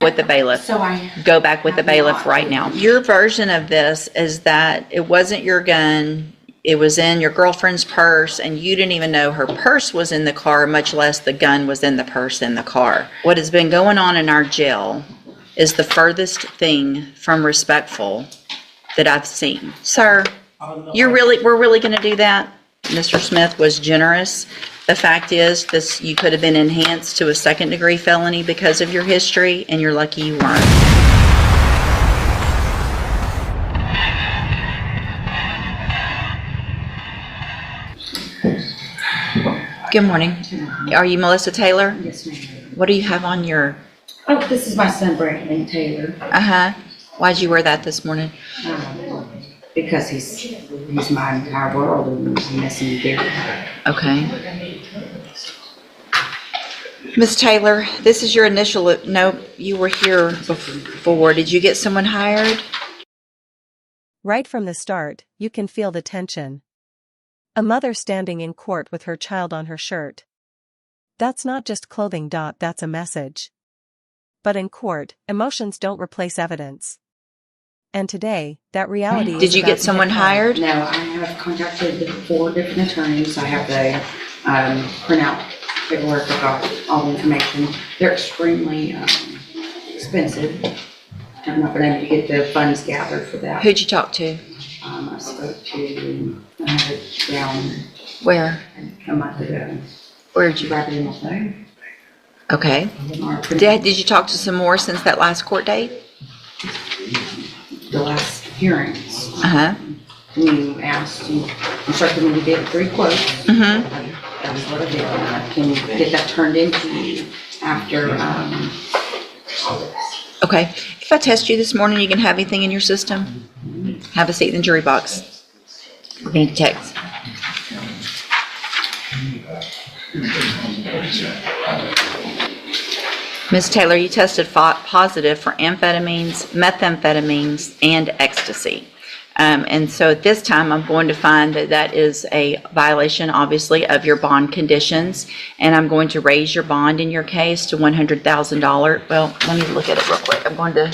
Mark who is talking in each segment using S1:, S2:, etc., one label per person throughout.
S1: with the bailiff. Go back with the bailiff right now. Your version of this is that it wasn't your gun. It was in your girlfriend's purse, and you didn't even know her purse was in the car, much less the gun was in the purse in the car. What has been going on in our jail is the furthest thing from respectful that I've seen. Sir, we're really going to do that? Mr. Smith was generous. The fact is, you could have been enhanced to a second-degree felony because of your history, and you're lucky you weren't. Good morning. Are you Melissa Taylor?
S2: Yes, ma'am.
S1: What do you have on your...
S2: Oh, this is my son, Brandon Taylor.
S1: Uh-huh. Why'd you wear that this morning?
S2: Because he's my entire world and he's messing me there.
S1: Okay. Ms. Taylor, this is your initial... No, you were here before. Did you get someone hired?
S3: Right from the start, you can feel the tension. A mother standing in court with her child on her shirt. That's not just clothing. That's a message. But in court, emotions don't replace evidence. And today, that reality is...
S1: Did you get someone hired?
S2: No, I have contacted 4 different attorneys. I have the printout paperwork. I've got all the information. They're extremely expensive. I've not been able to get the funds gathered for that.
S1: Who'd you talk to?
S2: I spoke to, I have it down
S1: Where?
S2: a month ago.
S1: Where'd you?
S2: Write it in my phone.
S1: Okay. Did you talk to some more since that last court date?
S2: The last hearings.
S1: Uh-huh.
S2: You asked, you instructed me to get 3 quotes.
S1: Mm-hmm.
S2: That was what I did. I can get that turned into you after,
S1: Okay. If I test you this morning, you can have anything in your system? Have a seat in the jury box. We're going to text. Ms. Taylor, you tested positive for amphetamines, methamphetamines, and ecstasy. And so at this time, I'm going to find that that is a violation, obviously, of your bond conditions. And I'm going to raise your bond in your case to $100,000. Well, let me look at it real quick. I'm going to,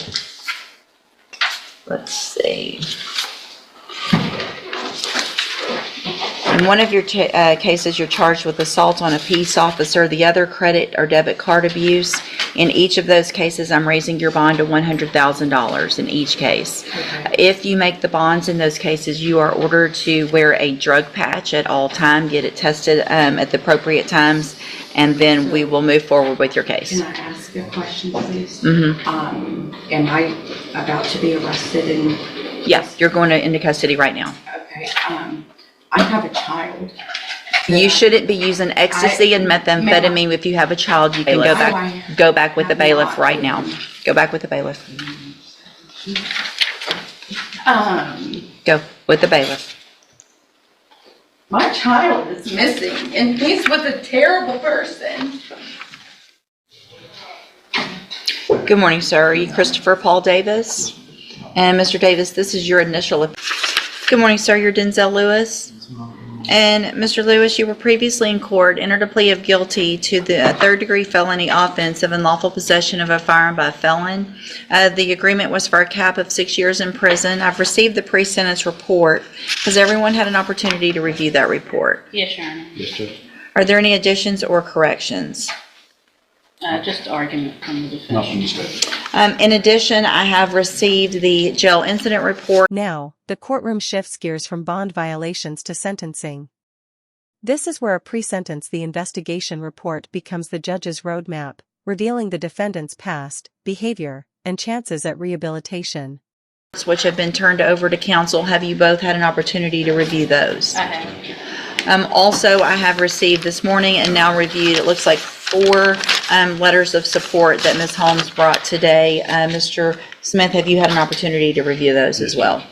S1: let's see. In one of your cases, you're charged with assault on a peace officer. The other, credit or debit card abuse. In each of those cases, I'm raising your bond to $100,000 in each case. Okay. If you make the bonds in those cases, you are ordered to wear a drug patch at all times, get it tested at the appropriate times, and then we will move forward with your case.
S2: Can I ask a question, please?
S1: Mm-hmm.
S2: Am I about to be arrested?
S1: Yes, you're going into custody right now.
S2: Okay. I have a child.
S1: You shouldn't be using ecstasy and methamphetamine. If you have a child, you can go back with the bailiff right now. Go back with the bailiff. Go with the bailiff.
S4: My child is missing, and he's with a terrible person.
S1: Good morning, sir. Are you Christopher Paul Davis? And Mr. Davis, this is your initial. Good morning, sir. You're Denzel Lewis. And Mr. Lewis, you were previously in court, entered a plea of guilty to the third-degree felony offense of unlawful possession of a firearm by a felon. The agreement was for a cap of 6 years in prison. I've received the pre-sentence report. Has everyone had an opportunity to review that report?
S4: Yes, Your Honor.
S5: Yes, Judge.
S1: Are there any additions or corrections?
S4: Just argument from the defendant.
S1: In addition, I have received the jail incident report.
S3: Now, the courtroom shifts gears from bond violations to sentencing. This is where a pre-sentence the investigation report becomes the judge's roadmap, revealing the defendant's past, behavior, and chances at rehabilitation.
S1: Which have been turned over to counsel. Have you both had an opportunity to review those?
S4: I have.
S1: Also, I have received this morning and now reviewed, it looks like 4 letters of support that Ms. Holmes brought today. Mr. Smith, have you had an opportunity to review those as well?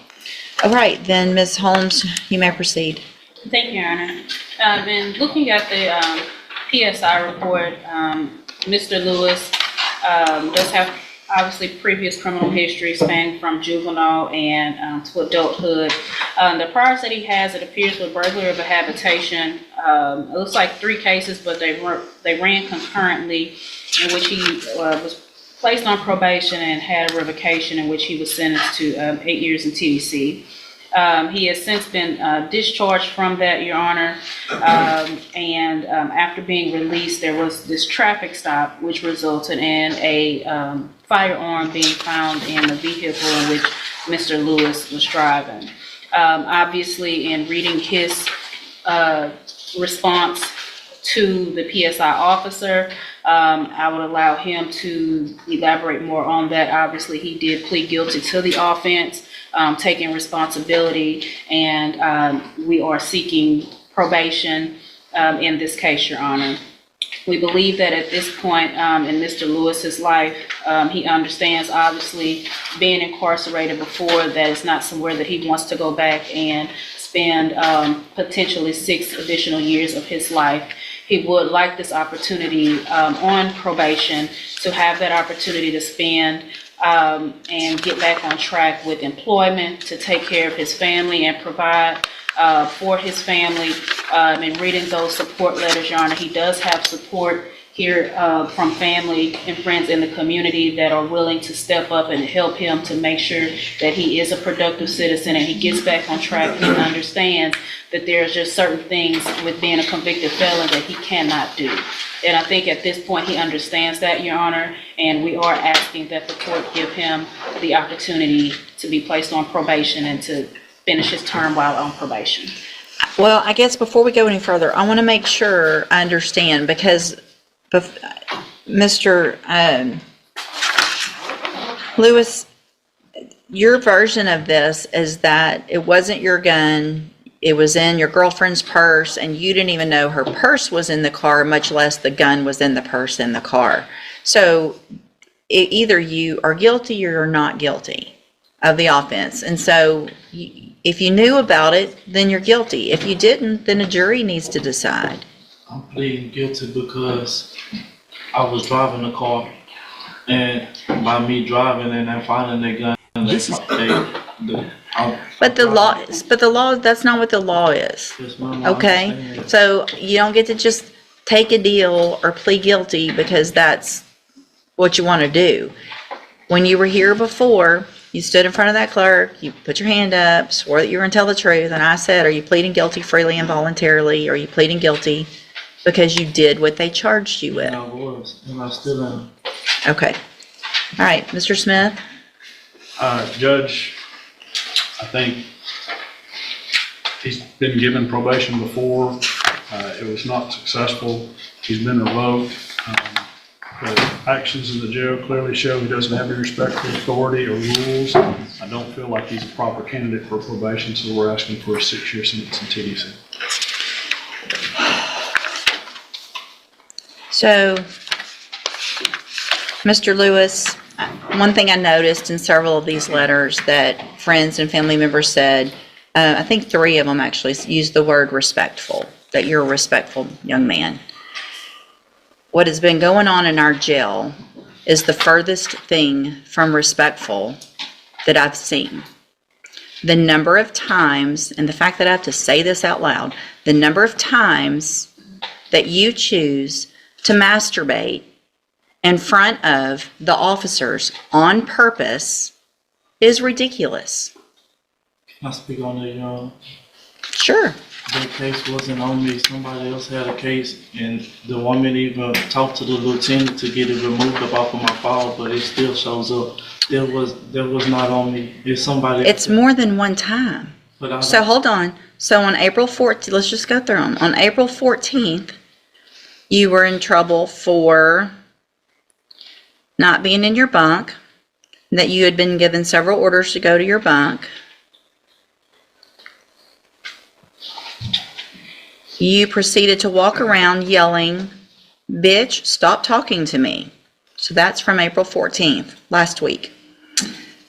S1: All right, then Ms. Holmes, you may proceed.
S4: Thank you, Your Honor. In looking at the PSI report, Mr. Lewis does have obviously previous criminal history spanning from juvenile and to adulthood. The priors that he has, it appears, with burglary of a habitation. It looks like 3 cases, but they ran concurrently, in which he was placed on probation and had a revocation in which he was sentenced to 8 years in TDC. He has since been discharged from that, Your Honor, and after being released, there was this traffic stop which resulted in a firearm being found in the vehicle in which Mr. Lewis was driving. Obviously, in reading his response to the PSI officer, I would allow him to elaborate more on that. Obviously, he did plead guilty to the offense, taking responsibility, and we are seeking probation in this case, Your Honor. We believe that at this point in Mr. Lewis's life, he understands, obviously, being incarcerated before, that it's not somewhere that he wants to go back and spend potentially 6 additional years of his life. He would like this opportunity on probation to have that opportunity to spend and get back on track with employment, to take care of his family and provide for his family. And reading those support letters, Your Honor, he does have support here from family and friends in the community that are willing to step up and help him to make sure that he is a productive citizen and he gets back on track and understands that there's just certain things with being a convicted felon that he cannot do. And I think at this point he understands that, Your Honor, and we are asking that the court give him the opportunity to be placed on probation and to finish his term while on probation.
S1: Well, I guess before we go any further, I want to make sure I understand, because Mr. Lewis, your version of this is that it wasn't your gun, it was in your girlfriend's purse, and you didn't even know her purse was in the car, much less the gun was in the purse in the car. So either you are guilty or you're not guilty of the offense. And so if you knew about it, then you're guilty. If you didn't, then a jury needs to decide.
S5: I'm pleading guilty because I was driving the car, and by me driving and then finding the gun,
S1: But the law, that's not what the law is. Okay? So you don't get to just take a deal or plead guilty because that's what you want to do. When you were here before, you stood in front of that clerk, you put your hand up, swore that you were going to tell the truth, and I said, are you pleading guilty freely and voluntarily, or are you pleading guilty because you did what they charged you with?
S5: And I was, and I still am.
S1: Okay. All right, Mr. Smith?
S6: Judge, I think he's been given probation before. It was not successful. He's been revoked. The actions in the jail clearly show he doesn't have any respect for authority or rules. I don't feel like he's a proper candidate for probation, so we're asking for a 6-year sentence in TDC.
S1: So, Mr. Lewis, one thing I noticed in several of these letters that friends and family members said, I think 3 of them actually used the word respectful, that you're a respectful young man. What has been going on in our jail is the furthest thing from respectful that I've seen. The number of times, and the fact that I have to say this out loud, the number of times that you choose to masturbate in front of the officers on purpose is ridiculous.
S5: Can I speak on it, Your Honor?
S1: Sure.
S5: That case wasn't on me. Somebody else had a case, and the woman even talked to the lieutenant to get it removed up off of my file, but it still shows up. That was not on me. It's somebody.
S1: It's more than one time. So hold on. So on April 14th, let's just go through them. On April 14th, you were in trouble for not being in your bunk, that you had been given several orders to go to your bunk. You proceeded to walk around yelling, "Bitch, stop talking to me." So that's from April 14th, last week.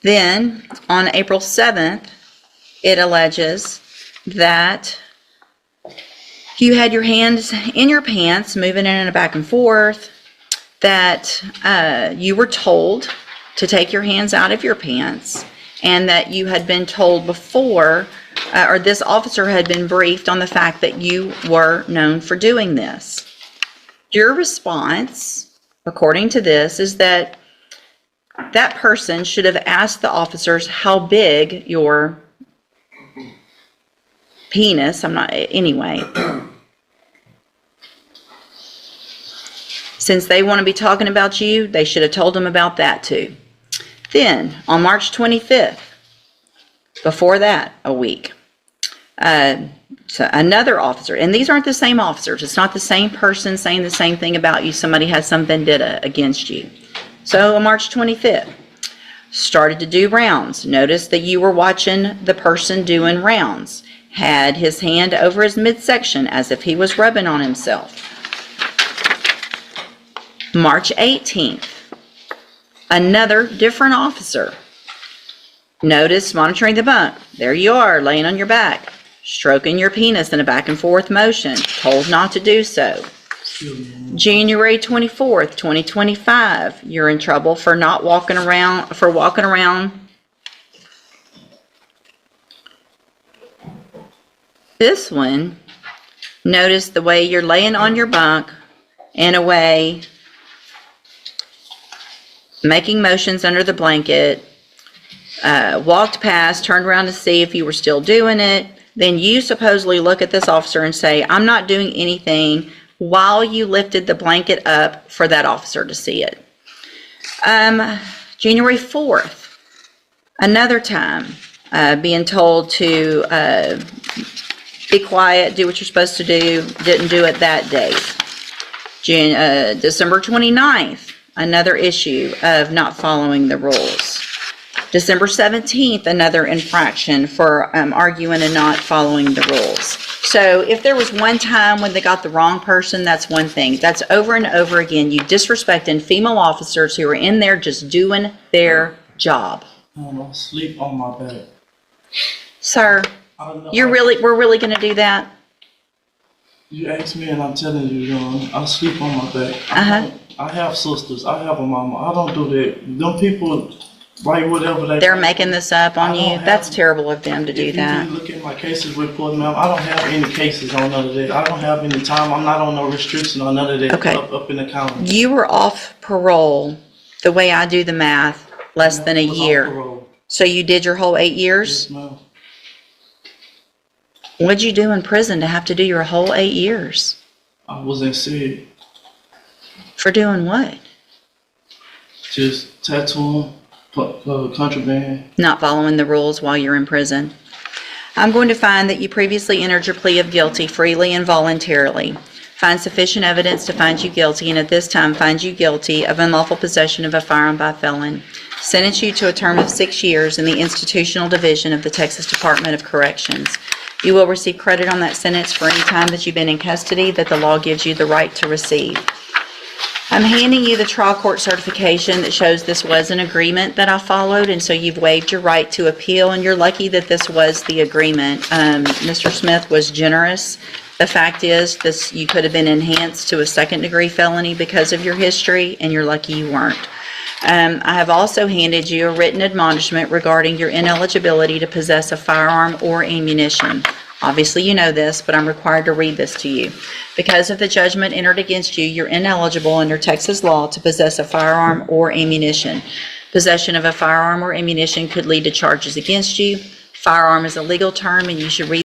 S1: Then on April 7th, it alleges that you had your hands in your pants, moving in and back and forth, that you were told to take your hands out of your pants, and that you had been told before, or this officer had been briefed on the fact that you were known for doing this. Your response, according to this, is that that person should have asked the officers how big your penis, anyway. Since they want to be talking about you, they should have told them about that too. Then, on March 25th, before that, a week, so another officer, and these aren't the same officers. It's not the same person saying the same thing about you. Somebody has some vendetta against you. So on March 25th, started to do rounds. Notice that you were watching the person doing rounds. Had his hand over his midsection as if he was rubbing on himself. March 18th, another different officer. Notice monitoring the bunk. There you are, laying on your back, stroking your penis in a back and forth motion, told not to do so. January 24th, 2025, you're in trouble for walking around. This one, notice the way you're laying on your bunk in a way, making motions under the blanket, walked past, turned around to see if you were still doing it. Then you supposedly look at this officer and say, I'm not doing anything, while you lifted the blanket up for that officer to see it. January 4th, another time, being told to be quiet, do what you're supposed to do, didn't do it that day. December 29th, another issue of not following the rules. December 17th, another infraction for arguing and not following the rules. So if there was one time when they got the wrong person, that's one thing. That's over and over again, you disrespecting female officers who are in there just doing their job.
S5: I don't know, sleep on my back.
S1: Sir, we're really going to do that?
S5: You ask me and I'm telling you, John, I sleep on my back. I have sisters, I have a mama, I don't do that. Them people write whatever they...
S1: They're making this up on you? That's terrible of them to do that.
S5: If you look at my cases report, ma'am, I don't have any cases on none of that. I don't have any time, I'm not on no restriction on none of that.
S1: Okay.
S5: Up in the county.
S1: You were off parole, the way I do the math, less than a
S5: I was on
S1: year.
S5: parole.
S1: So you did your whole 8 years?
S5: Yes, ma'am.
S1: What'd you do in prison to have to do your whole 8 years?
S5: I was in city,
S1: For doing what?
S5: just tattooing, contraband.
S1: Not following the rules while you're in prison. I'm going to find that you previously entered your plea of guilty freely and voluntarily. Find sufficient evidence to find you guilty, and at this time find you guilty of unlawful possession of a firearm by a felon. Sentence you to a term of 6 years in the institutional division of the Texas Department of Corrections. You will receive credit on that sentence for any time that you've been in custody that the law gives you the right to receive. I'm handing you the trial court certification that shows this was an agreement that I followed, and so you've waived your right to appeal, and you're lucky that this was the agreement. Mr. Smith was generous. The fact is, you could have been enhanced to a second-degree felony because of your history, and you're lucky you weren't. I have also handed you a written admonishment regarding your ineligibility to possess a firearm or ammunition. Obviously, you know this, but I'm required to read this to you. Because of the judgment entered against you, you're ineligible under Texas law to possess a firearm or ammunition. Possession of a firearm or ammunition could lead to charges against you. Firearm is a legal term, and you should read